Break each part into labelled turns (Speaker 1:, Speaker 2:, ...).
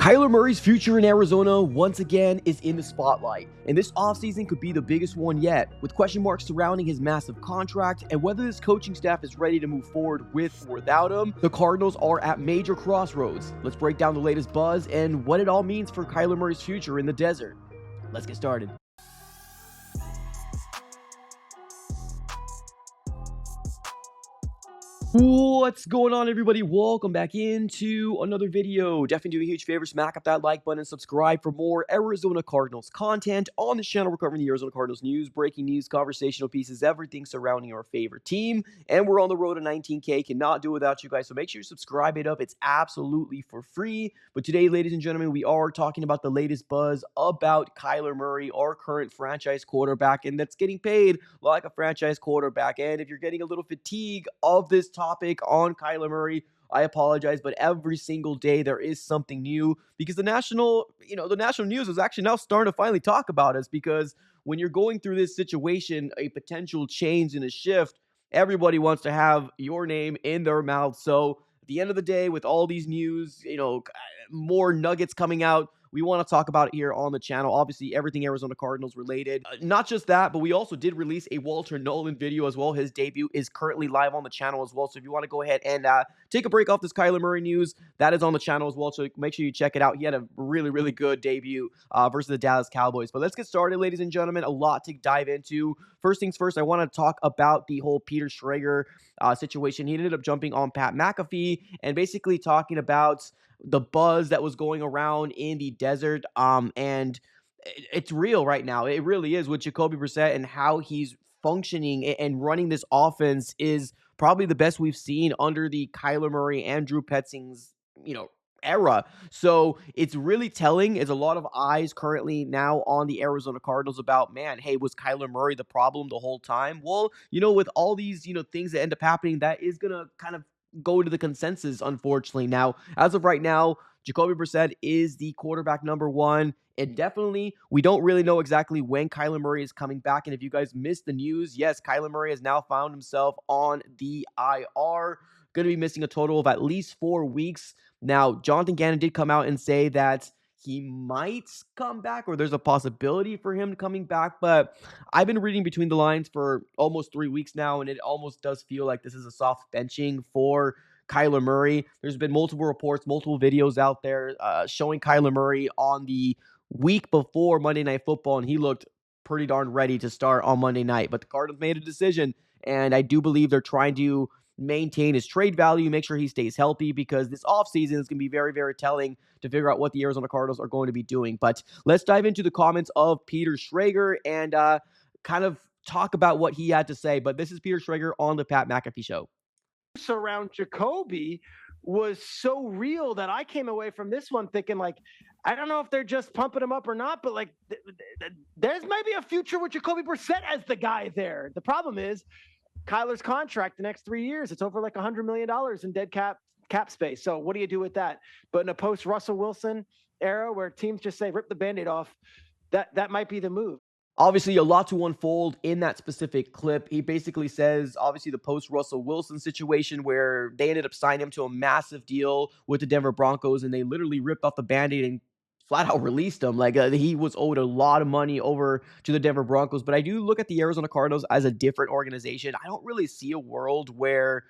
Speaker 1: Kyler Murray's future in Arizona once again is in the spotlight, and this offseason could be the biggest one yet, with question marks surrounding his massive contract and whether this coaching staff is ready to move forward with or without him. The Cardinals are at major crossroads. Let's break down the latest buzz and what it all means for Kyler Murray's future in the desert. Let's get started. What's going on, everybody? Welcome back into another video. Definitely do a huge favor, smack up that like button and subscribe for more Arizona Cardinals content. On this channel, we're covering the Arizona Cardinals news, breaking news, conversational pieces, everything surrounding our favorite team. And we're on the road to 19K. Cannot do it without you guys, so make sure you subscribe it up. It's absolutely for free. But today, ladies and gentlemen, we are talking about the latest buzz about Kyler Murray, our current franchise quarterback, and that's getting paid like a franchise quarterback. And if you're getting a little fatigue of this topic on Kyler Murray, I apologize, but every single day there is something new because the national news is actually now starting to finally talk about us, because when you're going through this situation, a potential change and a shift, everybody wants to have your name in their mouth. So at the end of the day, with all these news, more nuggets coming out, we want to talk about it here on the channel. Obviously, everything Arizona Cardinals related. Not just that, but we also did release a Walter Nolan video as well. His debut is currently live on the channel as well. So if you want to go ahead and take a break off this Kyler Murray news, that is on the channel as well. So make sure you check it out. He had a really, really good debut versus the Dallas Cowboys. But let's get started, ladies and gentlemen. A lot to dive into. First things first, I want to talk about the whole Peter Schrager situation. He ended up jumping on Pat McAfee and basically talking about the buzz that was going around in the desert. And it's real right now. It really is, with Jacoby Brissett and how he's functioning and running this offense is probably the best we've seen under the Kyler Murray and Drew Petzing's, era. So it's really telling. Is a lot of eyes currently now on the Arizona Cardinals about, man, hey, was Kyler Murray the problem the whole time? Well, with all these, things that end up happening, that is going to kind of go to the consensus, unfortunately. Now, as of right now, Jacoby Brissett is the quarterback number one. And definitely, we don't really know exactly when Kyler Murray is coming back. And if you guys missed the news, yes, Kyler Murray has now found himself on the IR. Going to be missing a total of at least 4 weeks. Now, Jonathan Gannon did come out and say that he might come back, or there's a possibility for him coming back. But I've been reading between the lines for almost 3 weeks now, and it almost does feel like this is a soft benching for Kyler Murray. There's been multiple reports, multiple videos out there showing Kyler Murray on the week before Monday Night Football, and he looked pretty darn ready to start on Monday night. But the Cardinals made a decision, and I do believe they're trying to maintain his trade value, make sure he stays healthy, because this offseason is going to be very, very telling to figure out what the Arizona Cardinals are going to be doing. But let's dive into the comments of Peter Schrager and kind of talk about what he had to say. But this is Peter Schrager on the Pat McAfee Show.
Speaker 2: Around Jacoby was so real that I came away from this one thinking, like, I don't know if they're just pumping him up or not, but like there's maybe a future with Jacoby Brissett as the guy there. The problem is Kyler's contract the next 3 years. It's over like $100 million in dead cap space. So what do you do with that? But in a post Russell Wilson era where teams just say rip the Band-Aid off, that might be the move.
Speaker 1: Obviously, a lot to unfold in that specific clip. He basically says, obviously, the post-Russell Wilson situation where they ended up signing him to a massive deal with the Denver Broncos, and they literally ripped off the Band-Aid and flat out released him. Like, he was owed a lot of money over to the Denver Broncos. But I do look at the Arizona Cardinals as a different organization. I don't really see a world where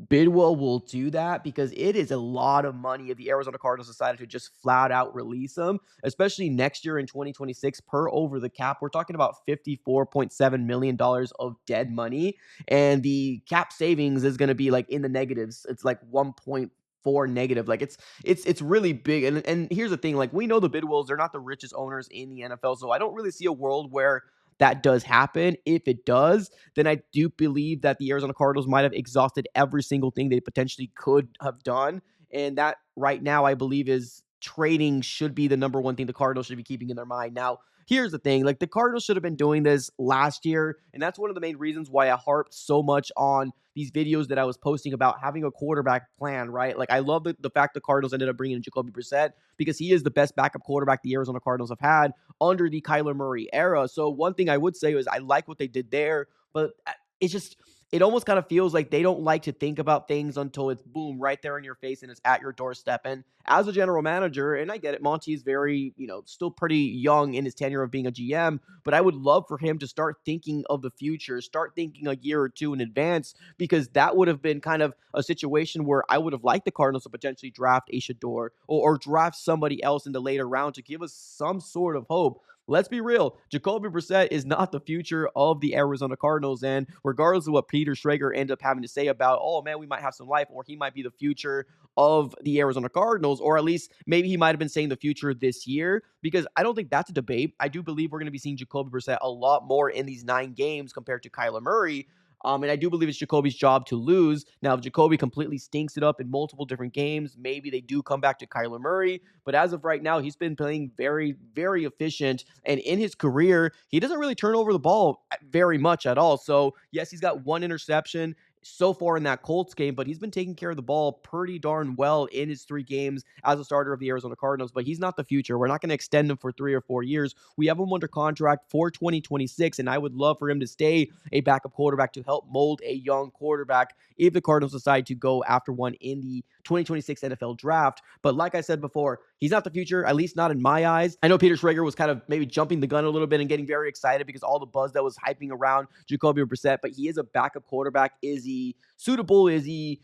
Speaker 1: Bidwell will do that, because it is a lot of money if the Arizona Cardinals decided to just flat out release him, especially next year in 2026 per over the cap. We're talking about $54.7 million of dead money, and the cap savings is going to be like in the negatives. It's like 1.4 negative. Like it's really big. And here's the thing, like, we know the Bidwells, they're not the richest owners in the NFL, so I don't really see a world where that does happen. If it does, then I do believe that the Arizona Cardinals might have exhausted every single thing they potentially could have done. And that right now, I believe, is trading should be the number one thing the Cardinals should be keeping in their mind. Now, here's the thing, like, the Cardinals should have been doing this last year. And that's one of the main reasons why I harped so much on these videos that I was posting about having a quarterback plan, right? Like, I love the fact the Cardinals ended up bringing in Jacoby Brissett, because he is the best backup quarterback the Arizona Cardinals have had under the Kyler Murray era. So one thing I would say is I like what they did there, but it's just it almost kind of feels like they don't like to think about things until it's boom right there in your face and it's at your doorstep. And as a general manager, and I get it, Monty is very, still pretty young in his tenure of being a GM, but I would love for him to start thinking of the future, start thinking a year or two in advance, because that would have been kind of a situation where I would have liked the Cardinals to potentially draft a Shador, or draft somebody else in the later round to give us some sort of hope. Let's be real. Jacoby Brissett is not the future of the Arizona Cardinals. And regardless of what Peter Schrager ended up having to say about, oh man, we might have some life, or he might be the future of the Arizona Cardinals, or at least maybe he might have been saying the future this year, because I don't think that's a debate. I do believe we're going to be seeing Jacoby Brissett a lot more in these 9 games compared to Kyler Murray. And I do believe it's Jacoby's job to lose. Now, if Jacoby completely stinks it up in multiple different games, maybe they do come back to Kyler Murray. But as of right now, he's been playing very, very efficient. And in his career, he doesn't really turn over the ball very much at all. So, yes, he's got 1 interception so far in that Colts game, but he's been taking care of the ball pretty darn well in his 3 games as a starter of the Arizona Cardinals. But he's not the future. We're not going to extend him for 3 or 4 years. We have him under contract for 2026, and I would love for him to stay a backup quarterback to help mold a young quarterback if the Cardinals decide to go after one in the 2026 NFL draft. But like I said before, he's not the future, at least not in my eyes. I know Peter Schrager was kind of maybe jumping the gun a little bit and getting very excited because all the buzz that was hyping around Jacoby Brissett, but he is a backup quarterback. Is he suitable? Is he,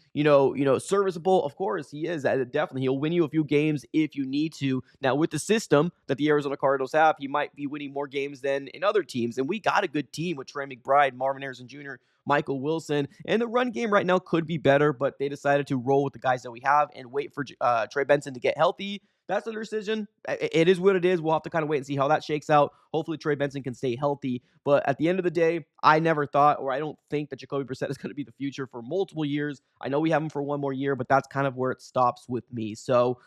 Speaker 1: serviceable? Of course he is. Definitely. He'll win you a few games if you need to. Now, with the system that the Arizona Cardinals have, he might be winning more games than in other teams. And we got a good team with Trey McBride, Marvin Harrison Jr., Michael Wilson, and the run game right now could be better, but they decided to roll with the guys that we have and wait for Trey Benson to get healthy. That's their decision. It is what it is. We'll have to kind of wait and see how that shakes out. Hopefully, Trey Benson can stay healthy. But at the end of the day, I never thought, or I don't think that Jacoby Brissett is going to be the future for multiple years. I know we have him for 1 more year, but that's kind of where it stops with me. So,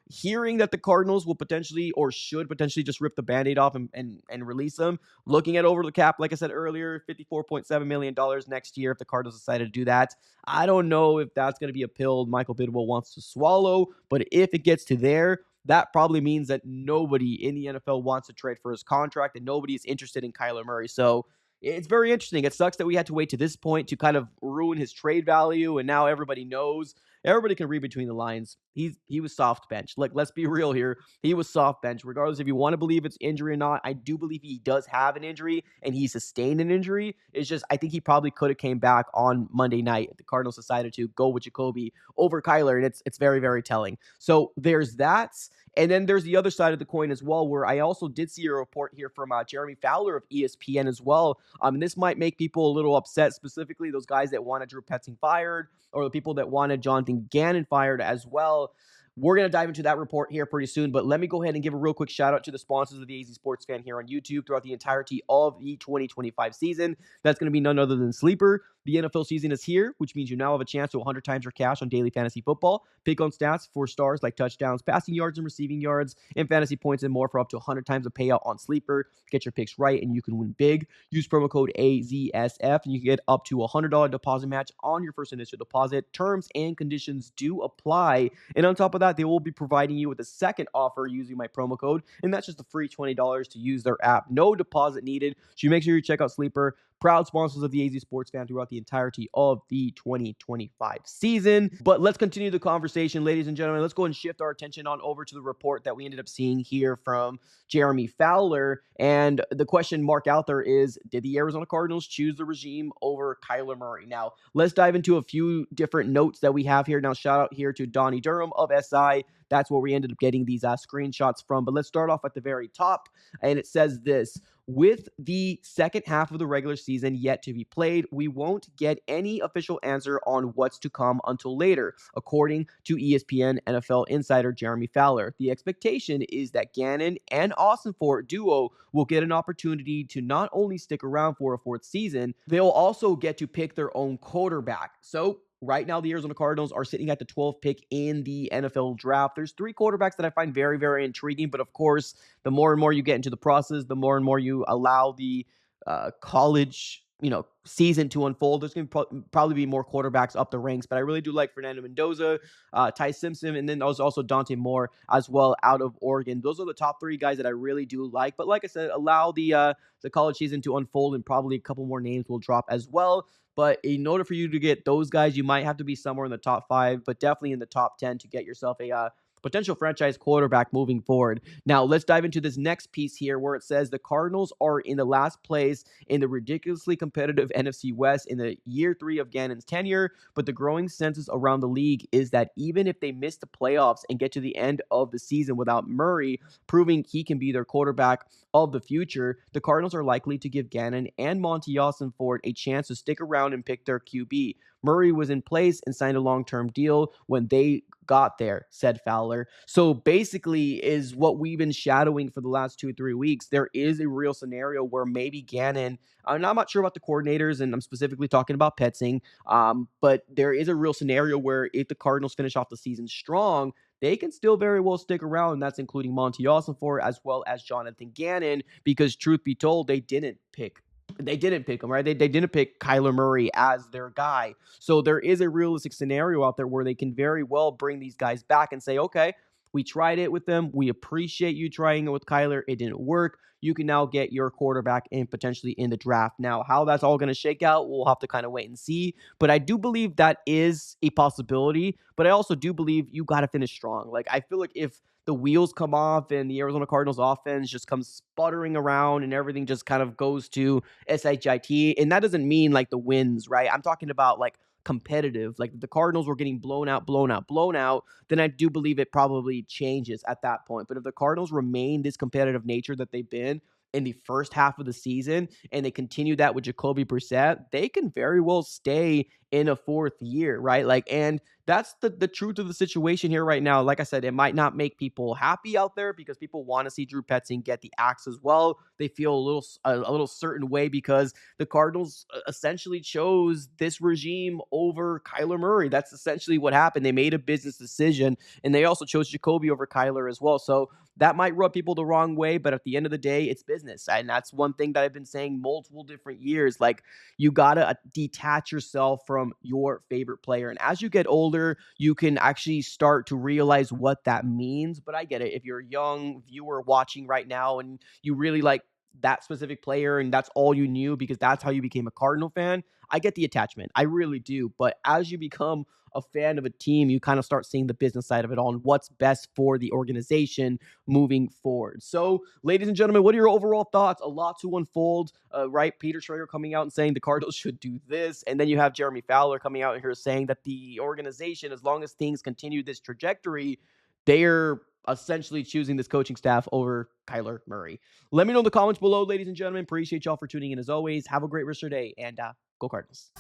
Speaker 1: hearing that the Cardinals will potentially or should potentially just rip the Band-Aid off and release him, looking at over the cap, like I said earlier, $54.7 million next year if the Cardinals decide to do that. I don't know if that's going to be a pill Michael Bidwell wants to swallow, but if it gets to there, that probably means that nobody in the NFL wants to trade for his contract and nobody is interested in Kyler Murray. So it's very interesting. It sucks that we had to wait to this point to kind of ruin his trade value, and now everybody knows. Everybody can read between the lines. He was soft bench. Like, let's be real here. He was soft bench. Regardless if you want to believe it's injury or not, I do believe he does have an injury and he sustained an injury. It's just I think he probably could have came back on Monday night if the Cardinals decided to go with Jacoby over Kyler, and it's very, very telling. So there's that. And then there's the other side of the coin as well, where I also did see a report here from Jeremy Fowler of ESPN as well. And this might make people a little upset, specifically ththose guys that wanted Drew Petzing fired or the people that wanted Jonathan Gannon fired as well. We're going to dive into that report here pretty soon, but let me go ahead and give a real quick shout out to the sponsors of the AZ Sports Fan here on YouTube throughout the entirety of the 2025 season. That's going to be none other than Sleeper. The NFL season is here, which means you now have a chance to 100 times your cash on daily fantasy football. Pick on stats for stars like touchdowns, passing yards, and receiving yards, and fantasy points and more for up to 100 times a payout on Sleeper. Get your picks right, and you can win big. Use promo code AZSF, and you can get up to a $100 deposit match on your first initial deposit. Terms and conditions do apply. And on top of that, they will be providing you with a second offer using my promo code, and that's just a free $20 to use their app. No deposit needed. So you make sure you check out Sleeper. Proud sponsors of the AZ Sports Fan throughout the entirety of the 2025 season. But let's continue the conversation, ladies and gentlemen. Let's go and shift our attention on over to the report that we ended up seeing here from Jeremy Fowler. And the question mark out there is, did the Arizona Cardinals choose the regime over Kyler Murray? Now, let's dive into a few different notes that we have here. Now, shout out here to Donnie Durham of SI. That's where we ended up getting these screenshots from. But let's start off at the very top. And it says this: with the second half of the regular season yet to be played, we won't get any official answer on what's to come until later, according to ESPN NFL insider Jeremy Fowler. The expectation is that Gannon and Austin Fort duo will get an opportunity to not only stick around for a fourth season, they'll also get to pick their own quarterback. So right now, the Arizona Cardinals are sitting at the 12th pick in the NFL draft. There's 3 quarterbacks that I find very, very intriguing. But of course, the more and more you get into the process, the more and more you allow the college season to unfold. There's going to probably be more quarterbacks up the ranks, but I really do like Fernando Mendoza, Ty Simpson, and then there's also Dante Moore as well out of Oregon. Those are the top three guys that I really do like. But like I said, allow the college season to unfold, and probably a couple more names will drop as well. But in order for you to get those guys, you might have to be somewhere in the top 5, but definitely in the top 10 to get yourself a potential franchise quarterback moving forward. Now, let's dive into this next piece here where it says the Cardinals are in the last place in the ridiculously competitive NFC West in the year 3 of Gannon's tenure, but the growing consensus around the league is that even if they miss the playoffs and get to the end of the season without Murray, proving he can be their quarterback of the future, the Cardinals are likely to give Gannon and Monty Ford a chance to stick around and pick their QB. Murray was in place and signed a long-term deal when they got there, said Fowler. So basically is what we've been shadowing for the last 2-3 weeks. There is a real scenario where maybe Gannon, I'm not sure about the coordinators, and I'm specifically talking about Petzing, but there is a real scenario where if the Cardinals finish off the season strong, they can still very well stick around, and that's including Monty Ossenfort as well as Jonathan Gannon, because truth be told, they didn't pick him, right? They didn't pick Kyler Murray as their guy. So there is a realistic scenario out there where they can very well bring these guys back and say, okay, we tried it with them. We appreciate you trying it with Kyler. It didn't work. You can now get your quarterback in potentially in the draft. Now, how that's all going to shake out, we'll have to kind of wait and see. But I do believe that is a possibility. But I also do believe you got to finish strong. Like, I feel like if the wheels come off and the Arizona Cardinals offense just comes sputtering around and everything just kind of goes to SHIT. And that doesn't mean like the wins, right? I'm talking about like competitive. Like the Cardinals were getting blown out, blown out, blown out, then I do believe it probably changes at that point. But if the Cardinals remain this competitive nature that they've been in the first half of the season and they continue that with Jacoby Brissett, they can very well stay in a fourth year, right? Like, and that's the truth of the situation here right now. Like I said, it might not make people happy out there because people want to see Drew Petzing get the axe as well. They feel a little certain way because the Cardinals essentially chose this regime over Kyler Murray. That's essentially what happened. They made a business decision, and they also chose Jacoby over Kyler as well. So that might rub people the wrong way, but at the end of the day, it's business. And that's one thing that I've been saying multiple different years. Like, you got to detach yourself from your favorite player. And as you get older, you can actually start to realize what that means. But I get it. If you're a young viewer watching right now and you really like that specific player and that's all you knew because that's how you became a Cardinal fan, I get the attachment. I really do. But as you become a fan of a team, you kind of start seeing the business side of it all and what's best for the organization moving forward. So, ladies and gentlemen, what are your overall thoughts? A lot to unfold, right? Peter Schrager coming out and saying the Cardinals should do this. And then you have Jeremy Fowler coming out here saying that the organization, as long as things continue this trajectory, they're essentially choosing this coaching staff over Kyler Murray. Let me know in the comments below, ladies and gentlemen. Appreciate y'all for tuning in as always. Have a great rest of your day, and go Cardinals.